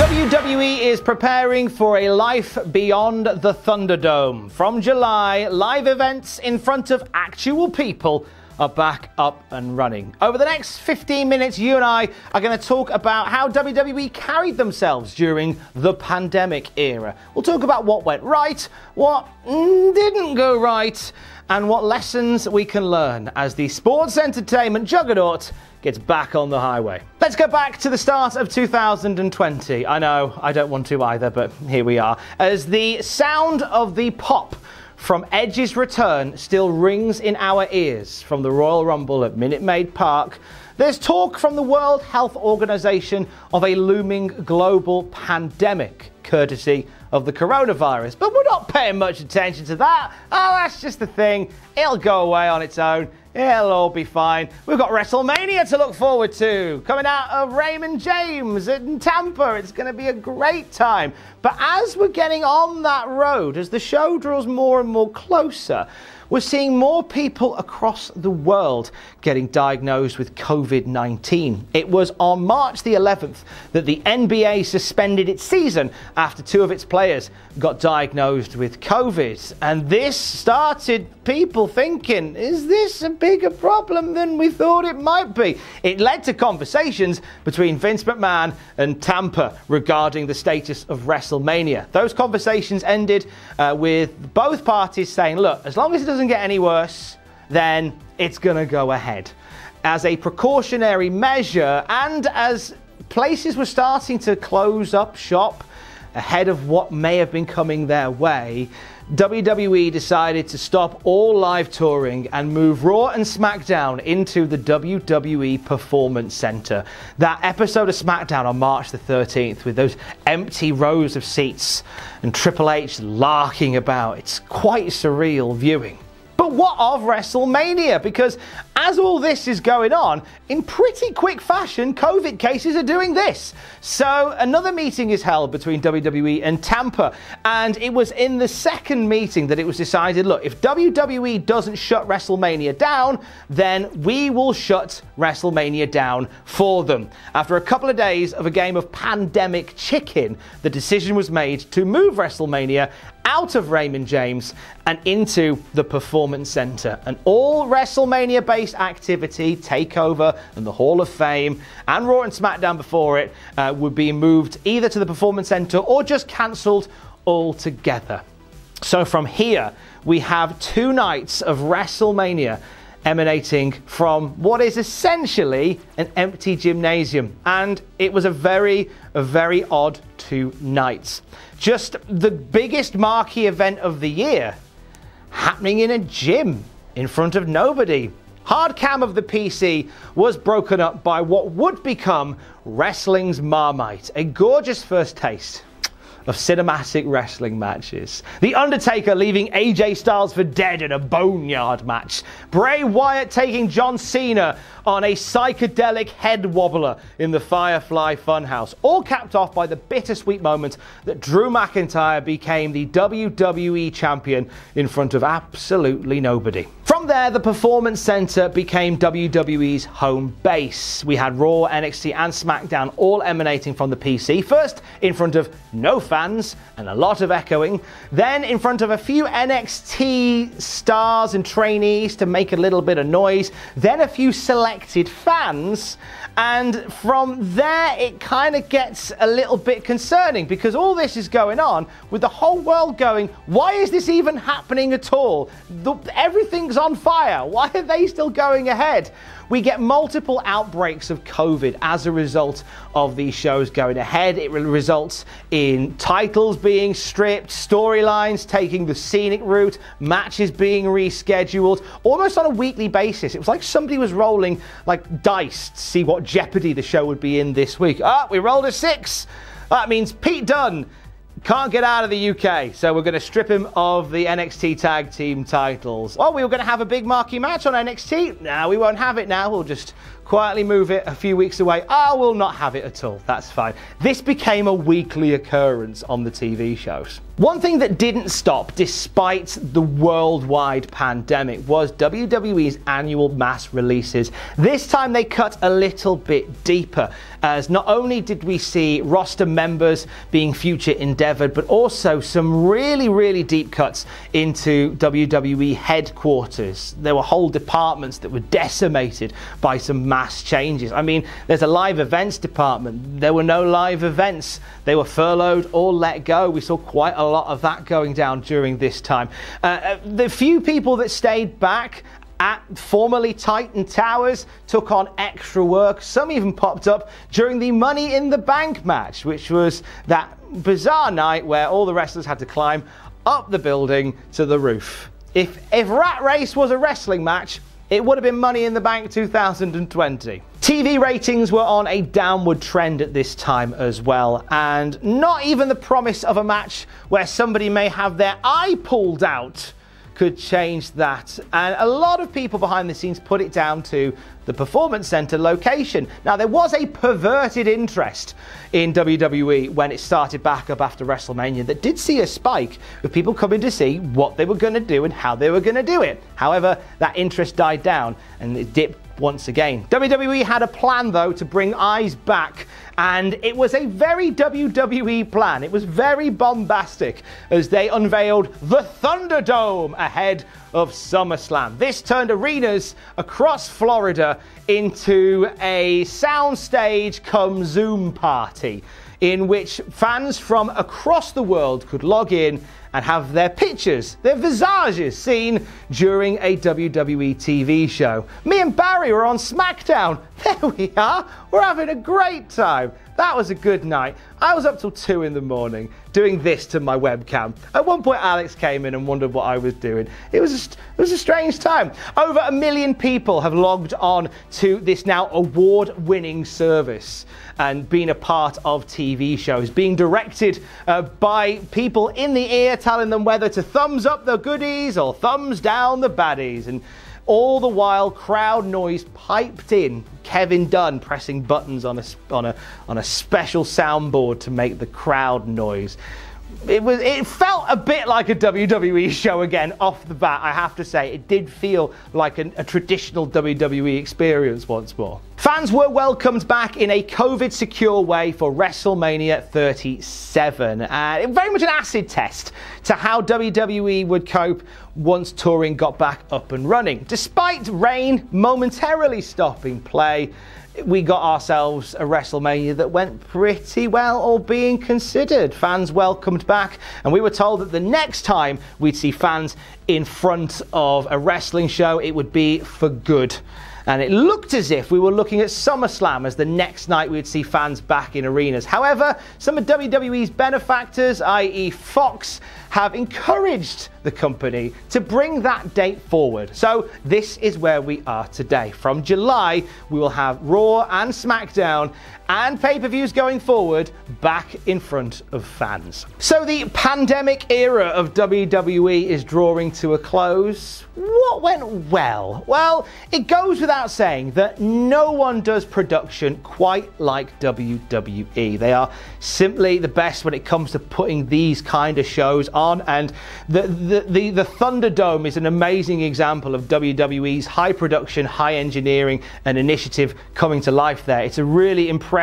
WWE is preparing for a life beyond the ThunderDome. From July, live events in front of actual people are back up and running. Over the next 15 minutes, you and I are going to talk about how WWE carried themselves during the pandemic era. We'll talk about what went right, what didn't go right, and what lessons we can learn as the sports entertainment juggernaut gets back on the highway. Let's go back to the start of 2020. I know, I don't want to either, but here we are. As the sound of the pop from Edge's return still rings in our ears from the Royal Rumble at Minute Maid Park, there's talk from the World Health Organization of a looming global pandemic, courtesy of the coronavirus. But we're not paying much attention to that. Oh, that's just the thing. It'll go away on its own. It'll all be fine. We've got WrestleMania to look forward to, coming out of Raymond James in Tampa. It's going to be a great time. But as we're getting on that road, as the show draws more and more closer, we're seeing more people across the world getting diagnosed with Covid-19. It was on March the 11th that the NBA suspended its season after two of its players got diagnosed with Covid. And this started people thinking, is this a bigger problem than we thought it might be? It led to conversations between Vince McMahon and Tampa regarding the status of WrestleMania. Those conversations ended with both parties saying, look, as long as it doesn't get any worse, then it's going to go ahead. As a precautionary measure, and as places were starting to close up shop ahead of what may have been coming their way, WWE decided to stop all live touring and move Raw and SmackDown into the WWE Performance Center. That episode of SmackDown on March the 13th with those empty rows of seats and Triple H larking about, it's quite surreal viewing. But what of WrestleMania? Because as all this is going on, in pretty quick fashion, COVID cases are doing this. So another meeting is held between WWE and Tampa. And it was in the second meeting that it was decided, look, if WWE doesn't shut WrestleMania down, then we will shut WrestleMania down for them. After a couple of days of a game of pandemic chicken, the decision was made to move WrestleMania out of Raymond James and into the Performance Center. And all WrestleMania-based activity, TakeOver and the Hall of Fame, and Raw and SmackDown before it, would be moved either to the Performance Center or just cancelled altogether. So from here, we have 2 nights of WrestleMania emanating from what is essentially an empty gymnasium. And it was a very odd 2 nights. Just the biggest marquee event of the year happening in a gym in front of nobody. Hard cam of the PC was broken up by what would become wrestling's Marmite, a gorgeous first taste of cinematic wrestling matches. The Undertaker leaving AJ Styles for dead in a boneyard match. Bray Wyatt taking John Cena on a psychedelic head wobbler in the Firefly Funhouse. All capped off by the bittersweet moment that Drew McIntyre became the WWE champion in front of absolutely nobody. From there, the Performance Center became WWE's home base. We had Raw, NXT and SmackDown all emanating from the PC. First in front of no fans and a lot of echoing. Then in front of a few NXT stars and trainees to make a little bit of noise. Then a few selected fans. And from there, it kind of gets a little bit concerning because all this is going on with the whole world going, why is this even happening at all? Everything's on fire. Why are they still going ahead? We get multiple outbreaks of COVID as a result of these shows going ahead. It results in titles being stripped, storylines taking the scenic route, matches being rescheduled, almost on a weekly basis. It was like somebody was rolling like dice to see what jeopardy the show would be in this week. We rolled a 6. That means Pete Dunne can't get out of the UK, so we're going to strip him of the NXT Tag Team titles. Well, we were going to have a big marquee match on NXT. No, we won't have it now. We'll just quietly move it a few weeks away. I will not have it at all. That's fine. This became a weekly occurrence on the TV shows. One thing that didn't stop despite the worldwide pandemic was WWE's annual mass releases. This time they cut a little bit deeper, as not only did we see roster members being future endeavored, but also some really deep cuts into WWE headquarters. There were whole departments that were decimated by some mass changes. I mean, there's a live events department. There were no live events. They were furloughed or let go. We saw quite a lot of that going down during this time. The few people that stayed back at formerly Titan Towers took on extra work. Some even popped up during the Money in the Bank match, which was that bizarre night where all the wrestlers had to climb up the building to the roof. If Rat Race was a wrestling match, it would have been Money in the Bank 2020. TV ratings were on a downward trend at this time as well, and not even the promise of a match where somebody may have their eye pulled out could change that. And a lot of people behind the scenes put it down to the Performance Center location. Now, there was a perverted interest in WWE when it started back up after WrestleMania that did see a spike with people coming to see what they were going to do and how they were going to do it. However, that interest died down and it dipped once again. WWE had a plan, though, to bring eyes back, and it was a very WWE plan. It was very bombastic as they unveiled the ThunderDome ahead of SummerSlam. This turned arenas across Florida into a soundstage come Zoom party in which fans from across the world could log in and have their pictures, their visages seen during a WWE TV show. Me and Barry were on SmackDown. There we are. We're having a great time. That was a good night. I was up till 2 in the morning doing this to my webcam. At one point, Alex came in and wondered what I was doing. It was a strange time. Over 1 million people have logged on to this now award-winning service and been a part of TV shows, being directed by people in the ear telling them whether to thumbs up the goodies or thumbs down the baddies. And all the while, crowd noise piped in. Kevin Dunn pressing buttons on a special soundboard to make the crowd noise. It felt a bit like a WWE show again off the bat, I have to say. It did feel like a traditional WWE experience once more. Fans were welcomed back in a COVID-secure way for WrestleMania 37. Very much an acid test to how WWE would cope once touring got back up and running. Despite rain momentarily stopping play, we got ourselves a WrestleMania that went pretty well, all being considered. Fans welcomed back, and we were told that the next time we'd see fans in front of a wrestling show, it would be for good. And it looked as if we were looking at SummerSlam as the next night we'd see fans back in arenas. However, some of WWE's benefactors, i.e. Fox, have encouraged the company to bring that date forward. So this is where we are today. From July, we will have Raw and SmackDown and pay-per-views going forward back in front of fans. So the pandemic era of WWE is drawing to a close. What went well? Well, it goes without saying that no one does production quite like WWE. They are simply the best when it comes to putting these kind of shows on, and the ThunderDome is an amazing example of WWE's high production, high engineering and initiative coming to life there. It's a really impressive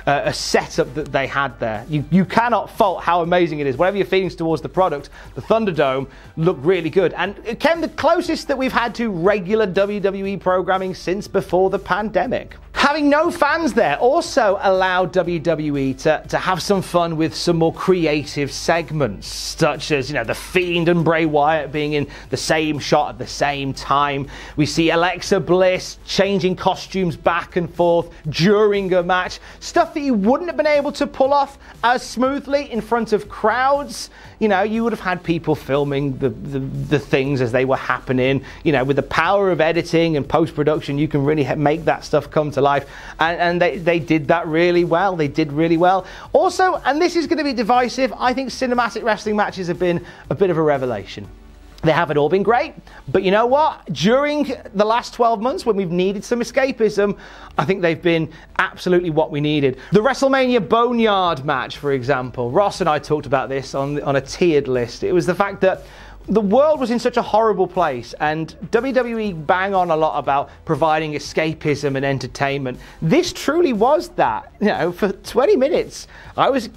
a setup that they had there. You cannot fault how amazing it is. Whatever your feelings towards the product, the ThunderDome looked really good, and it came the closest that we've had to regular WWE programming since before the pandemic. Having no fans there also allowed WWE to have some fun with some more creative segments, such as, The Fiend and Bray Wyatt being in the same shot at the same time. We see Alexa Bliss changing costumes back and forth during a match, stuff that you wouldn't have been able to pull off as smoothly in front of crowds. You would have had people filming the things as they were happening. With the power of editing and post-production, you can really make that stuff come to life. And they did that really well. They did really well. Also, and this is going to be divisive, I think cinematic wrestling matches have been a bit of a revelation. They haven't all been great, but you know what? During the last 12 months when we've needed some escapism, I think they've been absolutely what we needed. The WrestleMania Boneyard match, for example, Ross and I talked about this on a tiered list. It was the fact that the world was in such a horrible place, and WWE bang on a lot about providing escapism and entertainment. This truly was that. You know, for 20 minutes, I was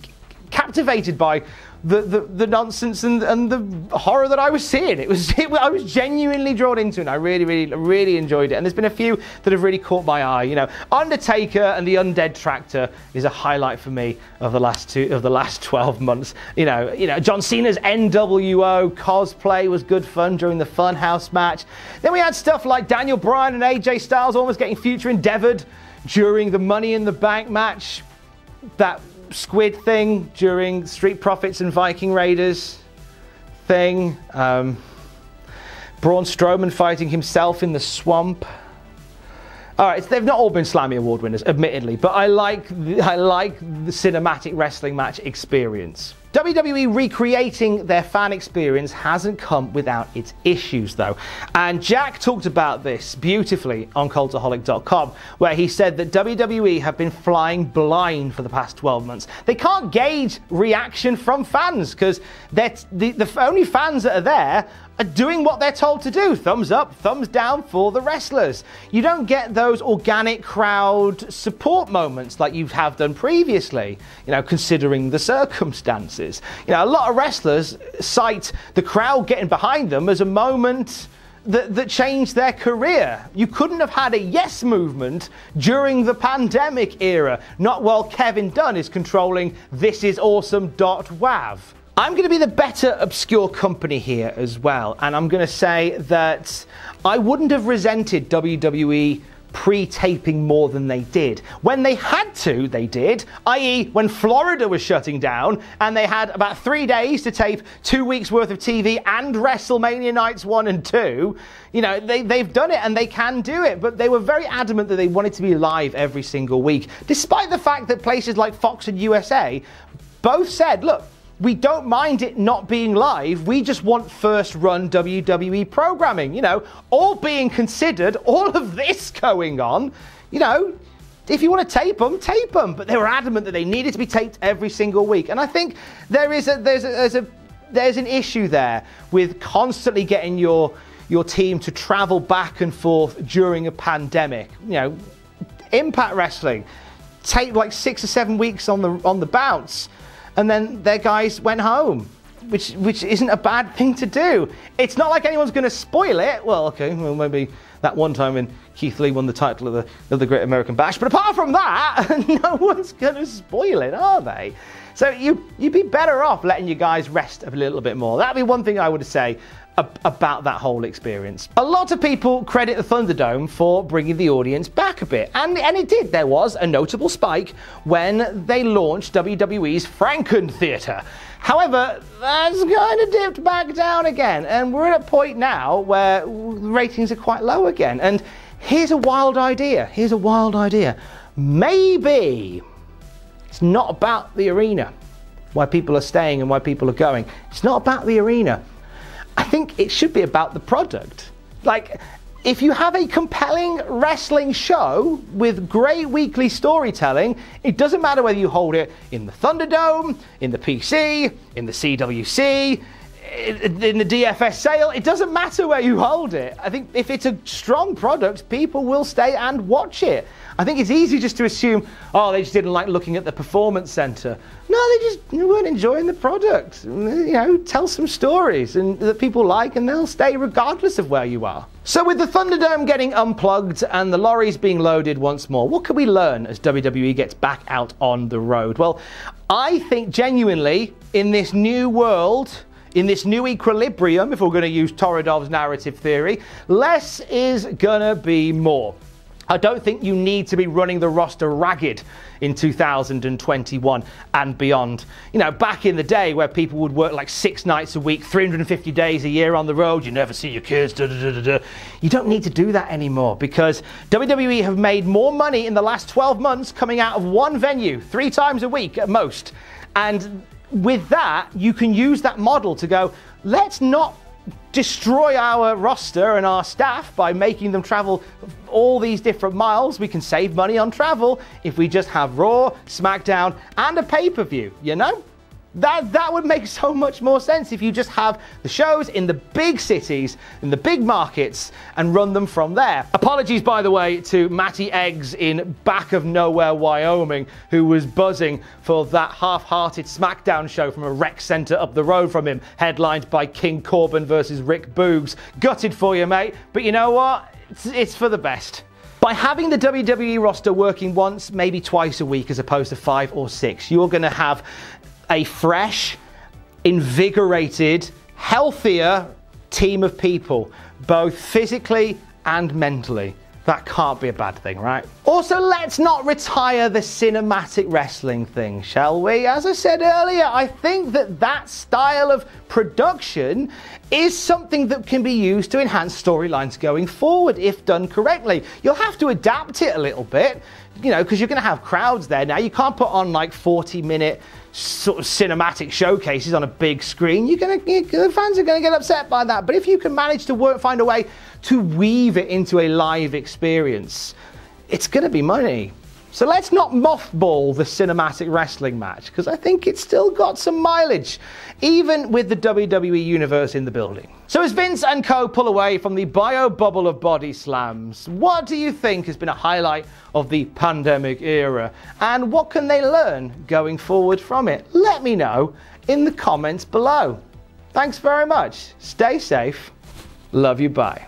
captivated by the nonsense and the horror that I was seeing. I was genuinely drawn into it. And I really enjoyed it. And there's been a few that have really caught my eye. You know, Undertaker and the Undead Tractor is a highlight for me of the last 12 months. You know, John Cena's NWO cosplay was good fun during the Funhouse match. Then we had stuff like Daniel Bryan and AJ Styles almost getting future endeavored during the Money in the Bank match. That squid thing during Street Profits and Viking Raiders thing. Braun Strowman fighting himself in the swamp. All right, they've not all been Slammy Award winners, admittedly, but I like the cinematic wrestling match experience. WWE recreating their fan experience hasn't come without its issues, though. And Jack talked about this beautifully on Cultaholic.com, where he said that WWE have been flying blind for the past 12 months. They can't gauge reaction from fans because the only fans that are there are doing what they're told to do. Thumbs up, thumbs down for the wrestlers. You don't get those organic crowd support moments like you have done previously, you know, considering the circumstances. You know, a lot of wrestlers cite the crowd getting behind them as a moment that changed their career. You couldn't have had a yes movement during the pandemic era, not while Kevin Dunn is controlling thisisawesome.wav. I'm going to be the better obscure company here as well, and I'm going to say that I wouldn't have resented WWE pre-taping more than they did. When they had to, they did, i.e. when Florida was shutting down and they had about 3 days to tape 2 weeks worth of TV and WrestleMania nights 1 and 2. You know, they've done it and they can do it, but they were very adamant that they wanted to be live every single week, despite the fact that places like Fox and USA both said, look, we don't mind it not being live, we just want first-run WWE programming. You know, all being considered, all of this going on, you know, if you want to tape them, tape them. But they were adamant that they needed to be taped every single week. And I think there's an issue there with constantly getting your team to travel back and forth during a pandemic. You know, Impact Wrestling taped like 6 or 7 weeks on the bounce, and then their guys went home, which isn't a bad thing to do. It's not like anyone's going to spoil it. Well, okay, well, maybe that one time when Keith Lee won the title of the Great American Bash. But apart from that, no one's going to spoil it, are they? So you'd be better off letting your guys rest a little bit more. That'd be one thing I would say about that whole experience. A lot of people credit the ThunderDome for bringing the audience back a bit, and it did. There was a notable spike when they launched WWE's Franken Theatre. However, that's kind of dipped back down again, and we're at a point now where ratings are quite low again. And here's a wild idea. Maybe it's not about the arena, why people are staying and why people are going. It's not about the arena. I think it should be about the product. Like, if you have a compelling wrestling show with great weekly storytelling, it doesn't matter whether you hold it in the ThunderDome, in the PC, in the CWC, in the DFS sale, it doesn't matter where you hold it. I think if it's a strong product, people will stay and watch it. I think it's easy just to assume, oh, they just didn't like looking at the Performance Center. No, they just weren't enjoying the product. You know, tell some stories and that people like, and they'll stay regardless of where you are. So with the ThunderDome getting unplugged and the lorries being loaded once more, what can we learn as WWE gets back out on the road? Well, I think genuinely in this new world, in this new equilibrium, if we're going to use Torodov's narrative theory, less is gonna be more. I don't think you need to be running the roster ragged in 2021 and beyond. You know, back in the day where people would work like 6 nights a week, 350 days a year on the road, you never see your kids, You don't need to do that anymore because WWE have made more money in the last 12 months coming out of one venue, 3 times a week at most. And with that, you can use that model to go, let's not destroy our roster and our staff by making them travel all these different miles. We can save money on travel if we just have Raw, SmackDown, and a pay-per-view, you know? That would make so much more sense if you just have the shows in the big cities, in the big markets, and run them from there. Apologies, by the way, to Matty Eggs in back of nowhere, Wyoming, who was buzzing for that half-hearted SmackDown show from a rec center up the road from him, headlined by King Corbin versus Rick Boogs. Gutted for you, mate, but you know what? It's for the best. By having the WWE roster working once, maybe twice a week as opposed to 5 or 6, you're going to have a fresh, invigorated, healthier team of people, both physically and mentally. That can't be a bad thing, right? Also, let's not retire the cinematic wrestling thing, shall we? As I said earlier, I think that style of production is something that can be used to enhance storylines going forward if done correctly. You'll have to adapt it a little bit, you know, because you're going to have crowds there. Now, you can't put on like 40-minute sort of cinematic showcases on a big screen. The fans are going to get upset by that. But if you can manage to find a way to weave it into a live experience, it's going to be money. So let's not mothball the cinematic wrestling match, because I think it's still got some mileage, even with the WWE Universe in the building. So as Vince and co pull away from the bio bubble of body slams, what do you think has been a highlight of the pandemic era? And what can they learn going forward from it? Let me know in the comments below. Thanks very much. Stay safe. Love you. Bye.